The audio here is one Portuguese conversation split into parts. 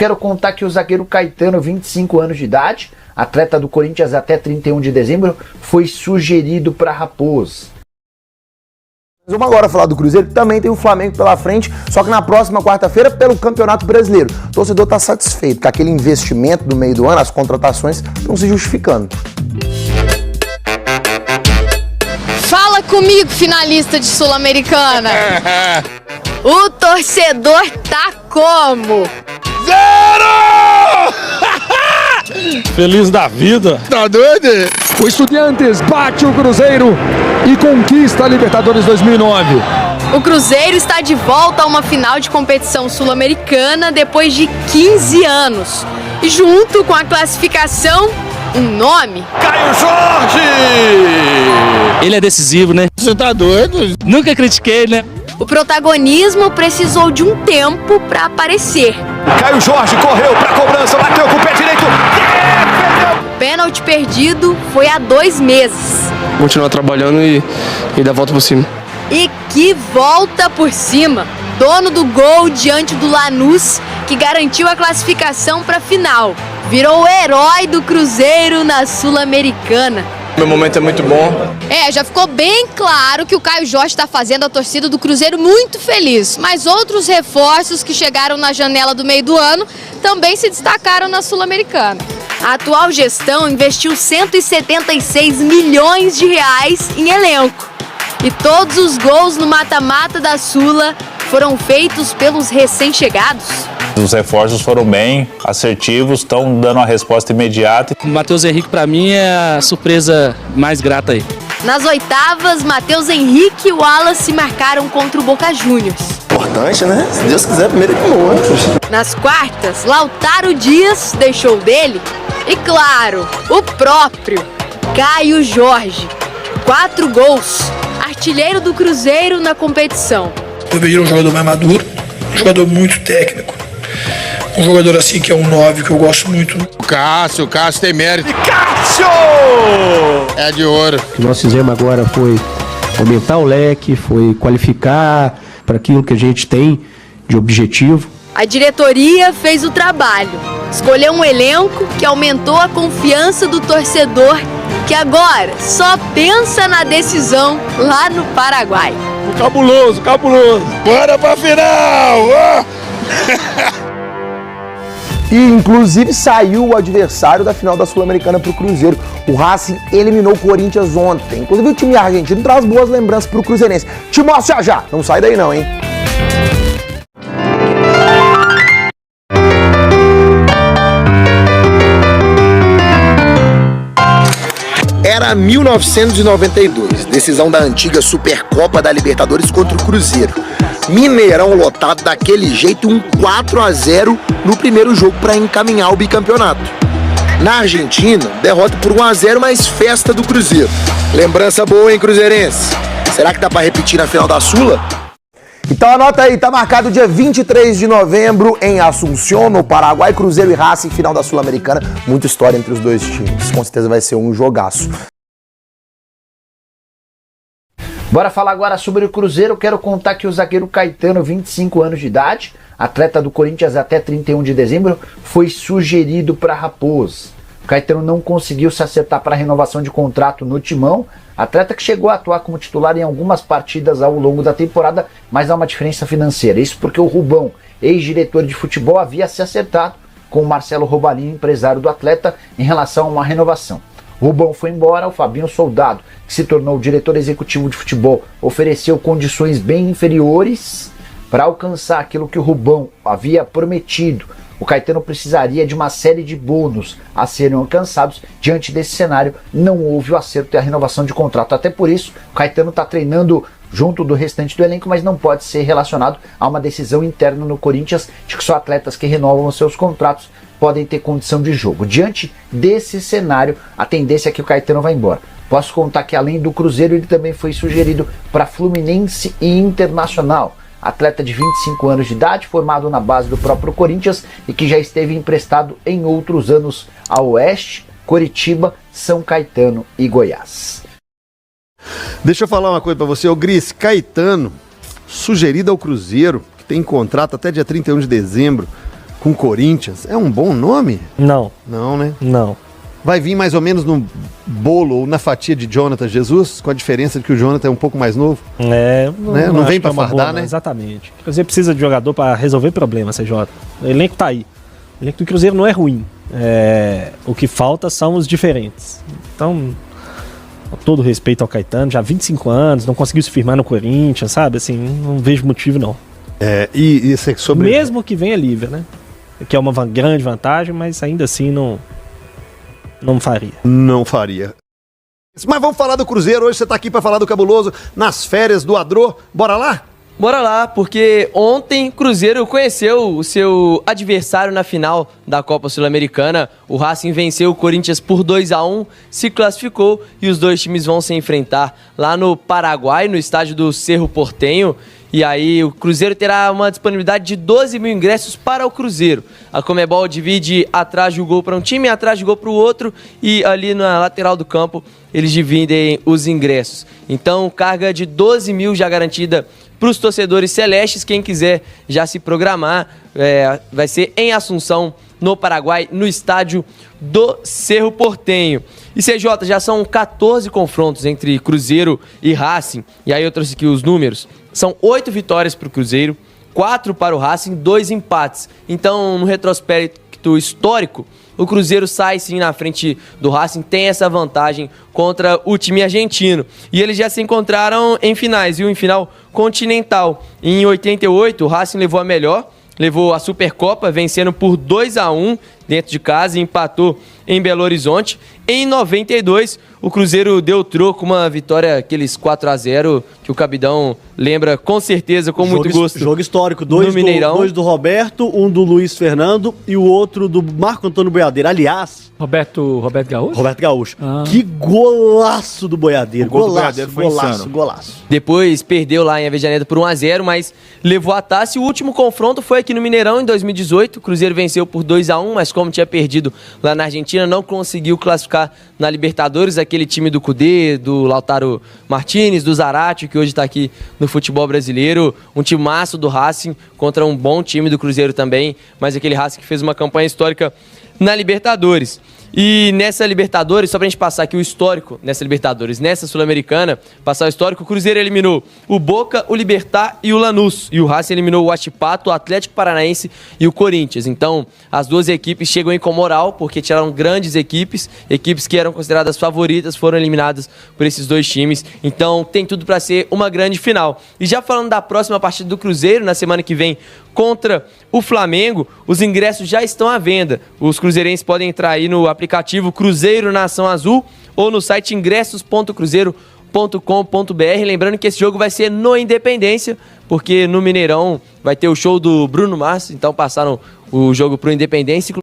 quero contar que o zagueiro Caetano, 25 anos de idade, atleta do Corinthians até 31 de dezembro, foi sugerido para Raposa. Vamos agora falar do Cruzeiro, que também tem o Flamengo pela frente, só que na próxima quarta-feira pelo Campeonato Brasileiro. O torcedor está satisfeito, que aquele investimento do meio do ano, as contratações, estão se justificando. Fala comigo, finalista de Sul-Americana. O torcedor tá como? Zero! Feliz da vida. Tá doido? O Estudiantes bate o Cruzeiro e conquista a Libertadores 2009. O Cruzeiro está de volta a uma final de competição sul-americana depois de 15 anos. E junto com a classificação, um nome. Caio Jorge! Ele é decisivo, né? Você tá doido? Nunca critiquei, né? O protagonismo precisou de um tempo para aparecer. Caio Jorge correu pra cobrança, bateu com o pé direito. O pênalti perdido foi há 2 meses. Continuar trabalhando e dar volta por cima. E que volta por cima! Dono do gol diante do Lanús, que garantiu a classificação para a final. Virou o herói do Cruzeiro na Sul-Americana. Meu momento é muito bom. Já ficou bem claro que o Caio Jorge está fazendo a torcida do Cruzeiro muito feliz. Mas outros reforços que chegaram na janela do meio do ano também se destacaram na Sul-Americana. A atual gestão investiu 176 milhões de reais em elenco. E todos os gols no mata-mata da Sula foram feitos pelos recém-chegados. Os reforços foram bem assertivos, estão dando uma resposta imediata. O Matheus Henrique, pra mim, é a surpresa mais grata aí. Nas oitavas, Matheus Henrique e Wallace marcaram contra o Boca Juniors. Importante, né? Se Deus quiser, primeiro que o outro. Nas quartas, Lautaro Dias deixou dele. E claro, o próprio Caio Jorge. 4 gols. Artilheiro do Cruzeiro na competição. Eu vejo um jogador mais maduro, um jogador muito técnico. Um jogador assim que é um 9 que eu gosto muito. O Cássio tem mérito. E Cássio! É de ouro. O que nós fizemos agora foi aumentar o leque, foi qualificar para aquilo que a gente tem de objetivo. A diretoria fez o trabalho. Escolheu um elenco que aumentou a confiança do torcedor, que agora só pensa na decisão lá no Paraguai. Cabuloso. Bora pra final! E inclusive saiu o adversário da final da Sul-Americana pro Cruzeiro. O Racing eliminou o Corinthians ontem. Inclusive o time argentino traz boas lembranças pro cruzeirense. Te mostro já. Não sai daí não, hein? Era 1992, decisão da antiga Supercopa da Libertadores contra o Cruzeiro. Mineirão lotado daquele jeito, um 4-0 no primeiro jogo para encaminhar o bicampeonato. Na Argentina, derrota por 1-0, mas festa do Cruzeiro. Lembrança boa, hein, cruzeirense? Será que dá para repetir na final da Sula? Então anota aí, tá marcado dia 23 de novembro em Assunción, no Paraguai, Cruzeiro e Racing, final da Sul-Americana. Muita história entre os dois times, com certeza vai ser um jogaço. Bora falar agora sobre o Cruzeiro. Quero contar que o zagueiro Caetano, 25 anos de idade, atleta do Corinthians até 31 de dezembro, foi sugerido para Raposa. O Caetano não conseguiu se acertar para a renovação de contrato no Timão, atleta que chegou a atuar como titular em algumas partidas ao longo da temporada, mas há uma diferença financeira. Isso porque o Rubão, ex-diretor de futebol, havia se acertado com o Marcelo Robalini, empresário do atleta, em relação a uma renovação. O Rubão foi embora, o Fabinho Soldado, que se tornou diretor executivo de futebol, ofereceu condições bem inferiores para alcançar aquilo que o Rubão havia prometido. O Caetano precisaria de uma série de bônus a serem alcançados. Diante desse cenário, não houve o acerto e a renovação de contrato. Até por isso, o Caetano está treinando junto do restante do elenco, mas não pode ser relacionado a uma decisão interna no Corinthians de que só atletas que renovam os seus contratos podem ter condição de jogo. Diante desse cenário, a tendência é que o Caetano vá embora. Posso contar que além do Cruzeiro, ele também foi sugerido para Fluminense e Internacional. Atleta de 25 anos de idade, formado na base do próprio Corinthians e que já esteve emprestado em outros anos ao Oeste, Coritiba, São Caetano e Goiás. Deixa eu falar uma coisa pra você, o Gris, Caetano, sugerido ao Cruzeiro, que tem contrato até dia 31 de dezembro, com Corinthians é um bom nome? Não. Não, né? Não. Vai vir mais ou menos no bolo ou na fatia de Jonathan Jesus, com a diferença de que o Jonathan é um pouco mais novo? Não vem pra fardar, né? Exatamente. O Cruzeiro precisa de jogador para resolver problemas, CJ. O elenco tá aí. O elenco do Cruzeiro não é ruim. O que falta são os diferentes. Então, com todo respeito ao Caetano, já há 25 anos, não conseguiu se firmar no Corinthians, sabe? Assim, não vejo motivo, não. E sobre... Mesmo que venha livre, né? Que é uma grande vantagem, mas ainda assim não faria. Não faria. Mas vamos falar do Cruzeiro. Hoje você tá aqui para falar do Cabuloso nas férias do Adro. Bora lá? Bora lá, porque ontem o Cruzeiro conheceu o seu adversário na final da Copa Sul-Americana. O Racing venceu o Corinthians por 2-1, se classificou e os dois times vão se enfrentar lá no Paraguai, no estádio do Cerro Porteño. E aí o Cruzeiro terá uma disponibilidade de 12 mil ingressos para o Cruzeiro. A Conmebol divide atrás de um gol para um time, atrás de gol para o outro, e ali na lateral do campo eles dividem os ingressos. Então, carga de 12 mil já garantida para os torcedores celestes. Quem quiser já se programar, vai ser em Assunção, no Paraguai, no estádio do Cerro Porteño. E CJ, já são 14 confrontos entre Cruzeiro e Racing. E aí eu trouxe aqui os números. São 8 vitórias para o Cruzeiro, 4 para o Racing, 2 empates. Então, no retrospecto histórico, o Cruzeiro sai sim na frente do Racing, tem essa vantagem contra o time argentino. E eles já se encontraram em finais, viu? Em final continental. Em 88, o Racing levou a melhor, levou a Supercopa, vencendo por 2-1 dentro de casa e empatou em Belo Horizonte. Em 92, o Cruzeiro deu troco, uma vitória, aqueles 4-0, que o Cabidão lembra com certeza, com muito gosto. Jogo histórico, dois do Roberto, um do Luiz Fernando e o outro do Marco Antônio Boiadeiro. Aliás... Roberto Gaúcho? Roberto Gaúcho. Que golaço do Boiadeiro. Golaço. Depois perdeu lá em Avejaneda por 1-0, mas levou a taça. E o último confronto foi aqui no Mineirão, em 2018. O Cruzeiro venceu por 2-1, mas como tinha perdido lá na Argentina, não conseguiu classificar na Libertadores. Aquele time do Cudê, do Lautaro Martinez, do Zarate, que hoje está aqui no futebol brasileiro. Um timaço do Racing contra um bom time do Cruzeiro também, mas aquele Racing que fez uma campanha histórica na Libertadores. E nessa Libertadores, só pra gente passar aqui o histórico nessa Libertadores, nessa Sul-Americana, passar o histórico, o Cruzeiro eliminou o Boca, o Libertad e o Lanús. E o Racing eliminou o Huachipato, o Atlético Paranaense e o Corinthians. Então, as duas equipes chegam aí com moral, porque tiraram grandes equipes que eram consideradas favoritas, foram eliminadas por esses dois times. Então, tem tudo pra ser uma grande final. E já falando da próxima partida do Cruzeiro, na semana que vem, contra o Flamengo, os ingressos já estão à venda. Os cruzeirenses podem entrar aí no aplicativo Cruzeiro Nação Azul ou no site ingressos.cruzeiro.com.br. Lembrando que esse jogo vai ser no Independência, porque no Mineirão vai ter o show do Bruno Mars, então passaram o jogo pro Independência.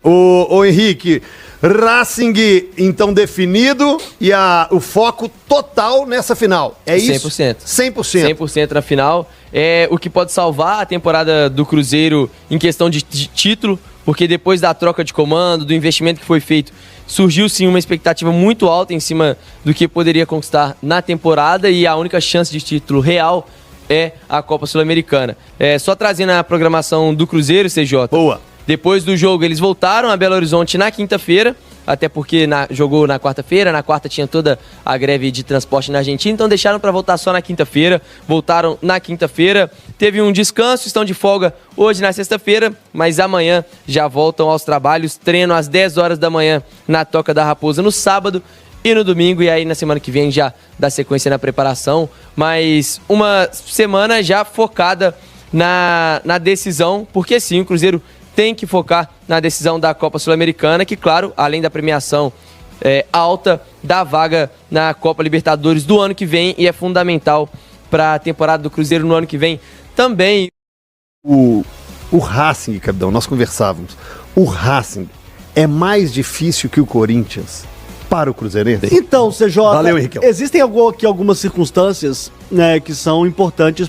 Ô Henrique, Racing então definido e o foco total nessa final, é isso? 100%. 100%. 100% na final. É o que pode salvar a temporada do Cruzeiro em questão de título, porque depois da troca de comando, do investimento que foi feito, surgiu sim uma expectativa muito alta em cima do que poderia conquistar na temporada, e a única chance de título real é a Copa Sul-Americana. Só trazendo a programação do Cruzeiro, CJ. Boa. Depois do jogo, eles voltaram a Belo Horizonte na quinta-feira, até porque jogou na quarta-feira, na quarta tinha toda a greve de transporte na Argentina, então deixaram para voltar só na quinta-feira, voltaram na quinta-feira, teve um descanso, estão de folga hoje na sexta-feira, mas amanhã já voltam aos trabalhos, treino às 10 horas da manhã na Toca da Raposa no sábado e no domingo, e aí na semana que vem já dá sequência na preparação, mas uma semana já focada na decisão, porque sim, o Cruzeiro tem que focar na decisão da Copa Sul-Americana, que, claro, além da premiação alta, dá vaga na Copa Libertadores do ano que vem e é fundamental para a temporada do Cruzeiro no ano que vem também. O Racing, Cabidão, nós conversávamos, o Racing é mais difícil que o Corinthians para o Cruzeirense? Então, CJ, valeu, Henrique. Existem aqui algumas circunstâncias, né, que são importantes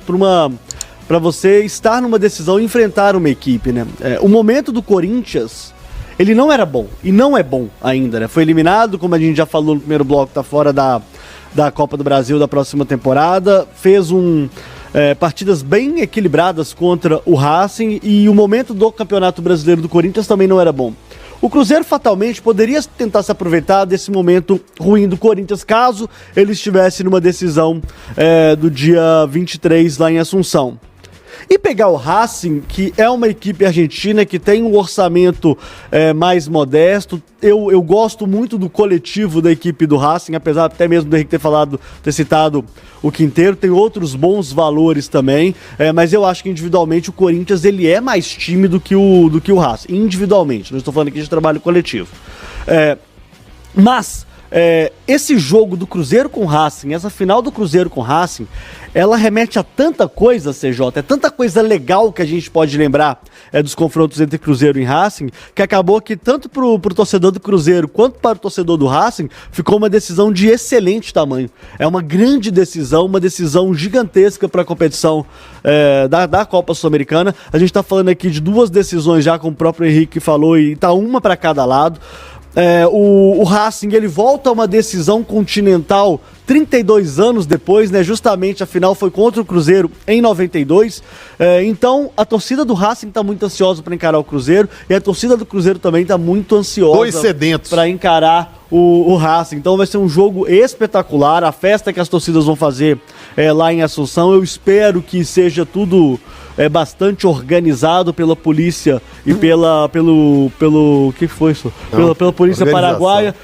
para você estar numa decisão e enfrentar uma equipe, né? O momento do Corinthians, ele não era bom, e não é bom ainda, né? Foi eliminado, como a gente já falou no primeiro bloco, tá fora da Copa do Brasil da próxima temporada, fez partidas bem equilibradas contra o Racing e o momento do Campeonato Brasileiro do Corinthians também não era bom. O Cruzeiro fatalmente poderia tentar se aproveitar desse momento ruim do Corinthians caso ele estivesse numa decisão do dia 23 lá em Assunção. E pegar o Racing, que é uma equipe argentina que tem um orçamento mais modesto. Eu gosto muito do coletivo da equipe do Racing, apesar até mesmo do Henrique ter citado o Quinteiro, tem outros bons valores também, mas eu acho que individualmente o Corinthians ele é mais time do que o Racing, individualmente, não estou falando aqui de trabalho coletivo. Mas esse jogo do Cruzeiro com o Racing, essa final do Cruzeiro com o Racing, ela remete a tanta coisa, CJ, é tanta coisa legal que a gente pode lembrar dos confrontos entre Cruzeiro e Racing, que acabou que tanto pro torcedor do Cruzeiro quanto para o torcedor do Racing, ficou uma decisão de excelente tamanho. É uma grande decisão, uma decisão gigantesca para a competição da Copa Sul-Americana. A gente está falando aqui de 2 decisões já, como o próprio Henrique falou, e tá uma para cada lado. O Racing ele volta a uma decisão continental 32 anos depois, né? Justamente a final foi contra o Cruzeiro em 92. Então a torcida do Racing tá muito ansiosa para encarar o Cruzeiro e a torcida do Cruzeiro também tá muito ansiosa para encarar o Racing. Então vai ser um jogo espetacular. A festa que as torcidas vão fazer lá em Assunção, eu espero que seja tudo bastante organizado pela polícia e pelo que foi isso? Pela polícia paraguaia.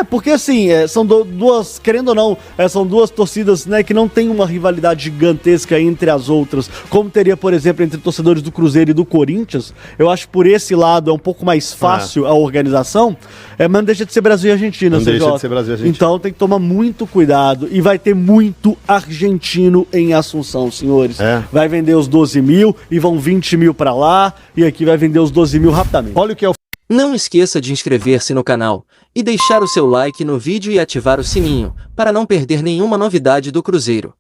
Porque assim, são duas, querendo ou não, são 2 torcidas, né, que não tem uma rivalidade gigantesca entre as outras, como teria, por exemplo, entre torcedores do Cruzeiro e do Corinthians. Eu acho que por esse lado é um pouco mais fácil a organização, mas não deixa de ser Brasil e Argentina, não deixa de ser Brasil e Argentina. Então tem que tomar muito cuidado e vai ter muito argentino em Assunção, senhores. Vai vender os 12 mil e vão 20 mil pra lá, e aqui vai vender os 12 mil rapidamente. Olha o que é o... Não esqueça de inscrever-se no canal e deixar o seu like no vídeo e ativar o sininho, para não perder nenhuma novidade do Cruzeiro.